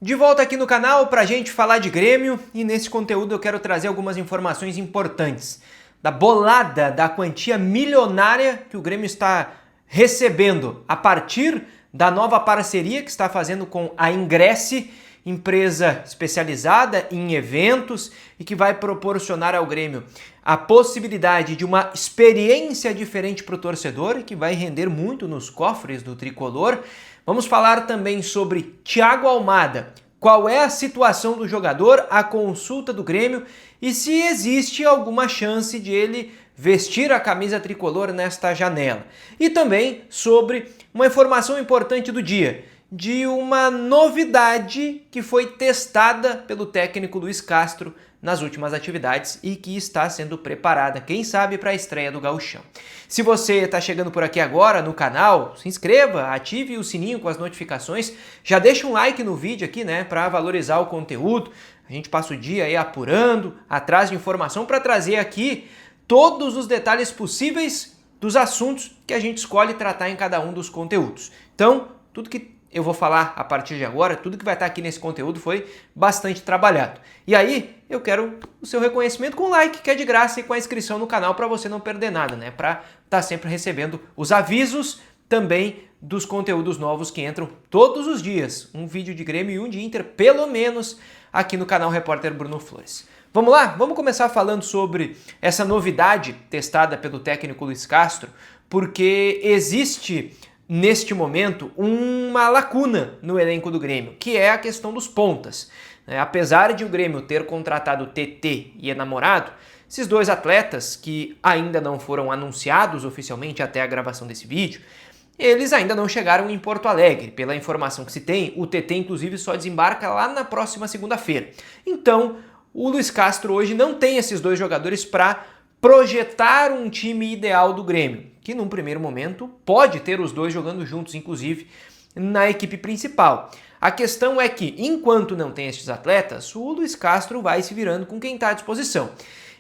De volta aqui no canal para a gente falar de Grêmio e nesse conteúdo eu quero trazer algumas informações importantes da bolada da quantia milionária que o Grêmio está recebendo a partir da nova parceria que está fazendo com a Ingresse, empresa especializada em eventos e que vai proporcionar ao Grêmio a possibilidade de uma experiência diferente para o torcedor e que vai render muito nos cofres do tricolor. Vamos falar também sobre Thiago Almada, qual é a situação do jogador, a consulta do Grêmio e se existe alguma chance de ele vestir a camisa tricolor nesta janela. E também sobre uma informação importante do dia, de uma novidade que foi testada pelo técnico Luiz Castro nas últimas atividades e que está sendo preparada, quem sabe, para a estreia do Gauchão. Se você está chegando por aqui agora no canal, se inscreva, ative o sininho com as notificações, já deixa um like no vídeo aqui, né, para valorizar o conteúdo. A gente passa o dia aí apurando, atrás de informação para trazer aqui todos os detalhes possíveis dos assuntos que a gente escolhe tratar em cada um dos conteúdos. Então, tudo que eu vou falar a partir de agora, tudo que vai estar aqui nesse conteúdo foi bastante trabalhado. E aí, eu quero o seu reconhecimento com o like, que é de graça, e com a inscrição no canal para você não perder nada, né? Para estar sempre recebendo os avisos também dos conteúdos novos que entram todos os dias. Um vídeo de Grêmio e um de Inter, pelo menos, aqui no canal Repórter Bruno Flores. Vamos lá? Vamos começar falando sobre essa novidade testada pelo técnico Luiz Castro, porque existe neste momento uma lacuna no elenco do Grêmio, que é a questão dos pontas. Apesar de o Grêmio ter contratado TT e Enamorado, esses dois atletas que ainda não foram anunciados oficialmente até a gravação desse vídeo, eles ainda não chegaram em Porto Alegre. Pela informação que se tem, o TT inclusive só desembarca lá na próxima segunda-feira. Então, o Luiz Castro hoje não tem esses dois jogadores para projetar um time ideal do Grêmio, que num primeiro momento pode ter os dois jogando juntos, inclusive, na equipe principal. A questão é que, enquanto não tem estes atletas, o Luiz Castro vai se virando com quem está à disposição.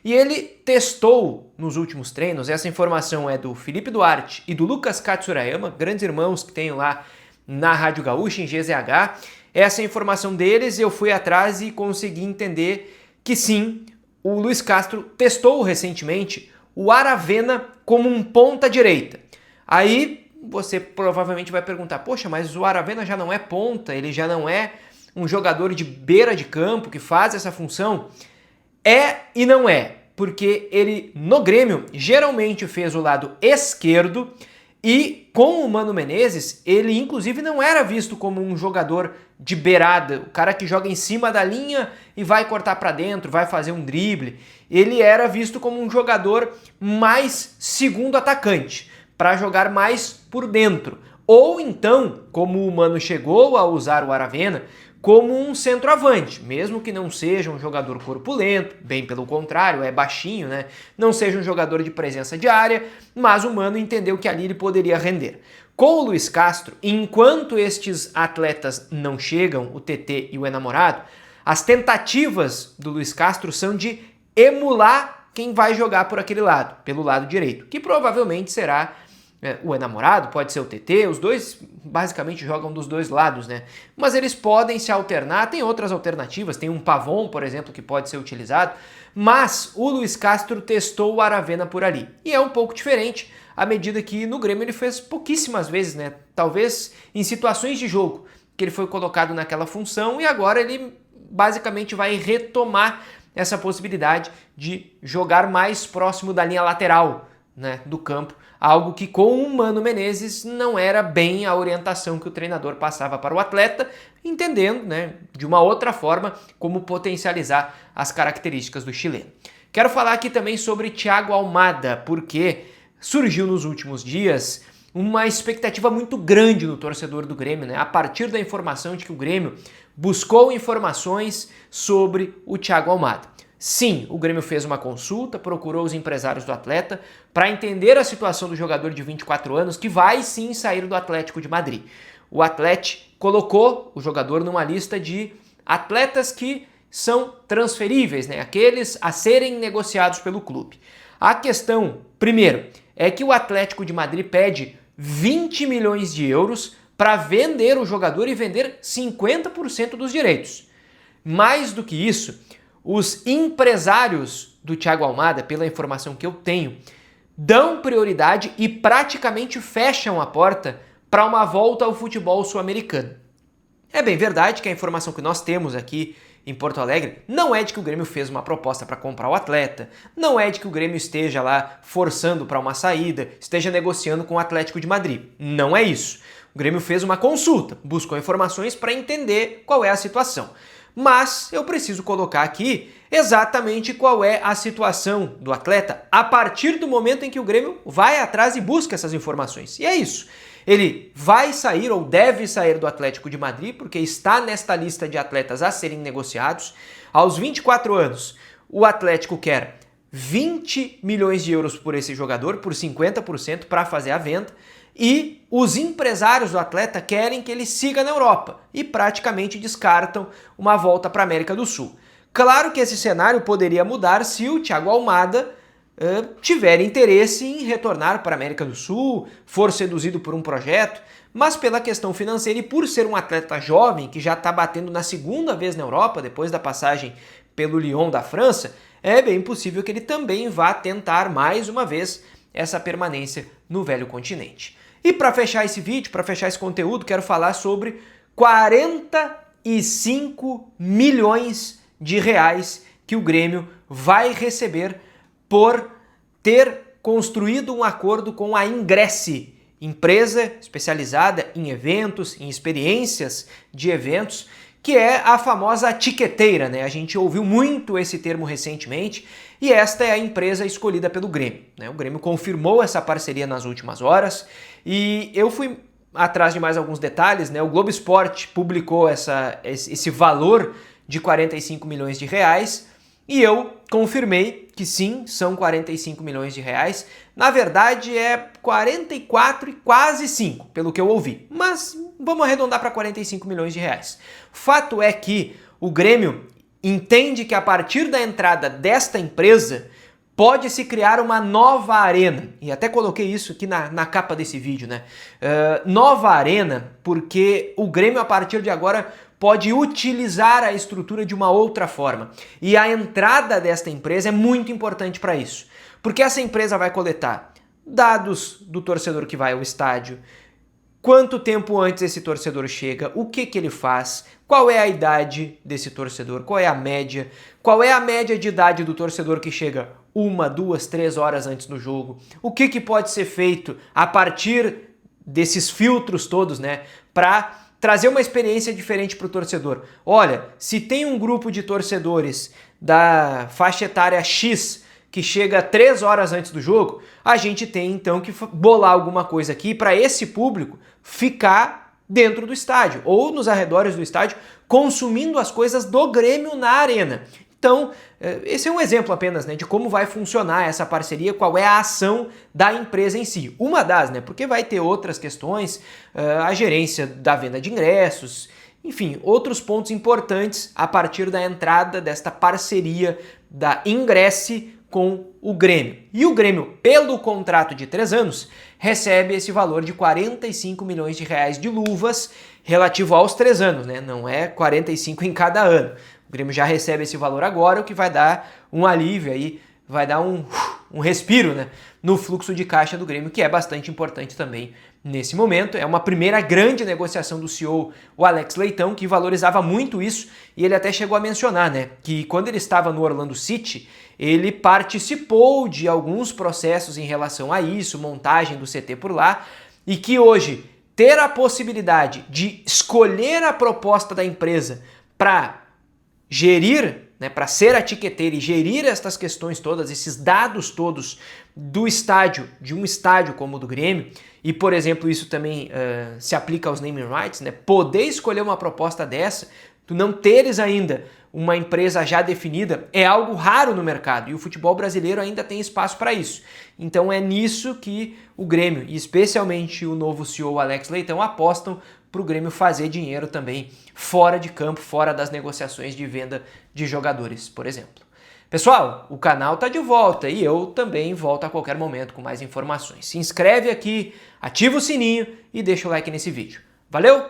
E ele testou nos últimos treinos, essa informação é do Felipe Duarte e do Lucas Katsurayama, grandes irmãos que tenho lá na Rádio Gaúcha, em GZH. Essa informação deles, eu fui atrás e consegui entender que sim, o Luiz Castro testou recentemente o Aravena como um ponta-direita. Aí você provavelmente vai perguntar, poxa, mas o Aravena já não é ponta, ele já não é um jogador de beira de campo que faz essa função? É e não é, porque ele no Grêmio geralmente fez o lado esquerdo e com o Mano Menezes ele inclusive não era visto como um jogador de beirada, o cara que joga em cima da linha e vai cortar para dentro, vai fazer um drible. Ele era visto como um jogador mais segundo atacante, para jogar mais por dentro. Ou então, como o Mano chegou a usar o Aravena, como um centroavante, mesmo que não seja um jogador corpulento, bem pelo contrário, é baixinho, né? Não seja um jogador de presença de área, mas o Mano entendeu que ali ele poderia render. Com o Luiz Castro, enquanto estes atletas não chegam, o TT e o Enamorado, as tentativas do Luiz Castro são de emular quem vai jogar por aquele lado, pelo lado direito, que provavelmente será o Enamorado, pode ser o TT, os dois basicamente jogam dos dois lados, né? Mas eles podem se alternar, tem outras alternativas, tem um Pavon, por exemplo, que pode ser utilizado, mas o Luiz Castro testou o Aravena por ali. E é um pouco diferente, à medida que no Grêmio ele fez pouquíssimas vezes, né? Talvez em situações de jogo que ele foi colocado naquela função e agora ele basicamente vai retomar essa possibilidade de jogar mais próximo da linha lateral, né, do campo, algo que com o Mano Menezes não era bem a orientação que o treinador passava para o atleta, entendendo, né, de uma outra forma como potencializar as características do chileno. Quero falar aqui também sobre Thiago Almada, porque surgiu nos últimos dias uma expectativa muito grande no torcedor do Grêmio, né, a partir da informação de que o Grêmio buscou informações sobre o Thiago Almada. Sim, o Grêmio fez uma consulta, procurou os empresários do atleta para entender a situação do jogador de 24 anos que vai sim sair do Atlético de Madrid. O Atlético colocou o jogador numa lista de atletas que são transferíveis, né? Aqueles a serem negociados pelo clube. A questão, primeiro, é que o Atlético de Madrid pede 20 milhões de euros para vender o jogador e vender 50% dos direitos. Mais do que isso, os empresários do Thiago Almada, pela informação que eu tenho, dão prioridade e praticamente fecham a porta para uma volta ao futebol sul-americano. É bem verdade que a informação que nós temos aqui em Porto Alegre não é de que o Grêmio fez uma proposta para comprar o atleta, não é de que o Grêmio esteja lá forçando para uma saída, esteja negociando com o Atlético de Madrid. Não é isso. O Grêmio fez uma consulta, buscou informações para entender qual é a situação. Mas eu preciso colocar aqui exatamente qual é a situação do atleta a partir do momento em que o Grêmio vai atrás e busca essas informações. E é isso. Ele vai sair ou deve sair do Atlético de Madrid porque está nesta lista de atletas a serem negociados. Aos 24 anos, o Atlético quer 20 milhões de euros por esse jogador, por 50% para fazer a venda. E os empresários do atleta querem que ele siga na Europa e praticamente descartam uma volta para a América do Sul. Claro que esse cenário poderia mudar se o Thiago Almada tiver interesse em retornar para a América do Sul, for seduzido por um projeto, mas pela questão financeira e por ser um atleta jovem que já está batendo na segunda vez na Europa, depois da passagem pelo Lyon da França, é bem possível que ele também vá tentar mais uma vez essa permanência no velho continente. E para fechar esse vídeo, para fechar esse conteúdo, quero falar sobre 45 milhões de reais que o Grêmio vai receber por ter construído um acordo com a Ingresse, empresa especializada em eventos, em experiências de eventos, que é a famosa tiqueteira, né? A gente ouviu muito esse termo recentemente e esta é a empresa escolhida pelo Grêmio, né? O Grêmio confirmou essa parceria nas últimas horas e eu fui atrás de mais alguns detalhes, né? O Globo Esporte publicou esse valor de 45 milhões de reais e eu confirmei que sim, são 45 milhões de reais. Na verdade é 44 e quase 5, pelo que eu ouvi. Mas vamos arredondar para 45 milhões de reais. Fato é que o Grêmio entende que a partir da entrada desta empresa pode-se criar uma nova arena. E até coloquei isso aqui na capa desse vídeo, né? Nova arena porque o Grêmio a partir de agora pode utilizar a estrutura de uma outra forma. E a entrada desta empresa é muito importante para isso. Porque essa empresa vai coletar dados do torcedor que vai ao estádio, quanto tempo antes esse torcedor chega, o que ele faz, qual é a idade desse torcedor, qual é a média de idade do torcedor que chega 1, 2, 3 horas antes do jogo, o que pode ser feito a partir desses filtros todos, né, para trazer uma experiência diferente para o torcedor. Olha, se tem um grupo de torcedores da faixa etária X que chega 3 horas antes do jogo, a gente tem então que bolar alguma coisa aqui para esse público ficar dentro do estádio ou nos arredores do estádio consumindo as coisas do Grêmio na arena. Então, esse é um exemplo apenas, né, de como vai funcionar essa parceria, qual é a ação da empresa em si. Uma das, né, porque vai ter outras questões, a gerência da venda de ingressos, enfim, outros pontos importantes a partir da entrada desta parceria da Ingresse com o Grêmio. E o Grêmio, pelo contrato de 3 anos, recebe esse valor de 45 milhões de reais de luvas relativo aos 3 anos, né? Não é 45 em cada ano. O Grêmio já recebe esse valor agora, o que vai dar um alívio aí, vai dar um respiro, né, no fluxo de caixa do Grêmio, que é bastante importante também nesse momento. É uma primeira grande negociação do CEO, o Alex Leitão, que valorizava muito isso, e ele até chegou a mencionar, né, que quando ele estava no Orlando City, ele participou de alguns processos em relação a isso, montagem do CT por lá, e que hoje ter a possibilidade de escolher a proposta da empresa para gerir, né, para ser a tiqueteira e gerir estas questões todas, esses dados todos do estádio, de um estádio como o do Grêmio, e por exemplo isso também se aplica aos naming rights, né, poder escolher uma proposta dessa, tu não teres ainda uma empresa já definida, é algo raro no mercado, e o futebol brasileiro ainda tem espaço para isso. Então é nisso que o Grêmio, e especialmente o novo CEO Alex Leitão, apostam para o Grêmio fazer dinheiro também fora de campo, fora das negociações de venda de jogadores, por exemplo. Pessoal, o canal tá de volta e eu também volto a qualquer momento com mais informações. Se inscreve aqui, ativa o sininho e deixa o like nesse vídeo. Valeu!